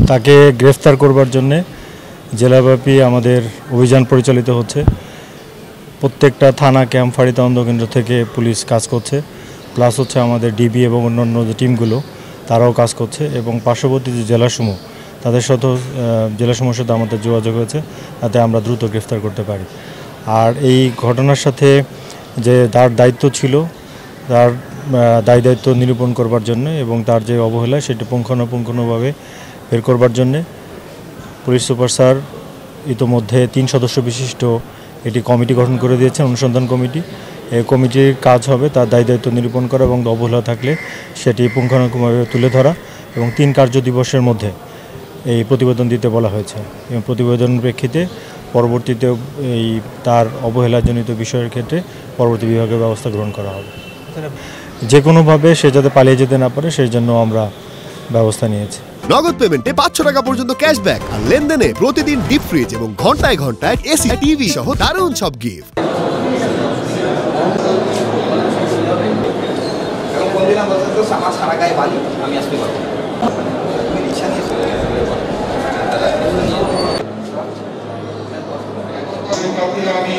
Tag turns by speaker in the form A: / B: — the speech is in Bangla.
A: তাকে গ্রেফতার করবার জন্যে জেলাব্যাপী আমাদের অভিযান পরিচালিত হচ্ছে। প্রত্যেকটা থানা, ক্যাম্প, ফাঁড়ি তদন্ত কেন্দ্র থেকে পুলিশ কাজ করছে, প্লাস হচ্ছে আমাদের ডিবি এবং অন্যান্য যে টিমগুলো তারাও কাজ করছে, এবং পার্শ্ববর্তী যে জেলাসমূহ তাদের সাথেও জেলাসমূহের সাথে আমাদের যোগাযোগ হয়েছে, যাতে আমরা দ্রুত গ্রেফতার করতে পারি। আর এই ঘটনার সাথে যে তার দায়িত্ব ছিল, তার দায়িত্ব নিরূপণ করবার জন্য এবং তার যে অবহেলা সেটি পুঙ্খানুপুঙ্খভাবে বের করবার জন্যে পুলিশ সুপার স্যার ইতোমধ্যে 3 সদস্য বিশিষ্ট একটি কমিটি গঠন করে দিয়েছেন, অনুসন্ধান কমিটি। এই কমিটির কাজ হবে তার দায়িত্ব নিরূপণ করা এবং অবহেলা থাকলে সেটি পুঙ্খানুপুঙ্খভাবে তুলে ধরা, এবং 3 কার্য দিবসের মধ্যে এই প্রতিবেদন দিতে বলা হয়েছে। এবং প্রতিবেদনের প্রেক্ষিতে পরবর্তীতে এই তার অবহেলাজনিত বিষয়ের ক্ষেত্রে পরবর্তী বিভাগের ব্যবস্থা গ্রহণ করা হবে। যে কোনোভাবে সে যাতে পালিয়ে যেতে না পারে সেই জন্য আমরা ব্যবস্থা নিয়েছি।
B: নগদ পেমেন্টে 500 টাকা পর্যন্ত ক্যাশব্যাক, আর লেনদেনে প্রতিদিন ডিপ ফ্রিজ এবং ঘন্টায় ঘন্টায় এসি, টিভি সহ দারুণ সব গিফট।
C: আমি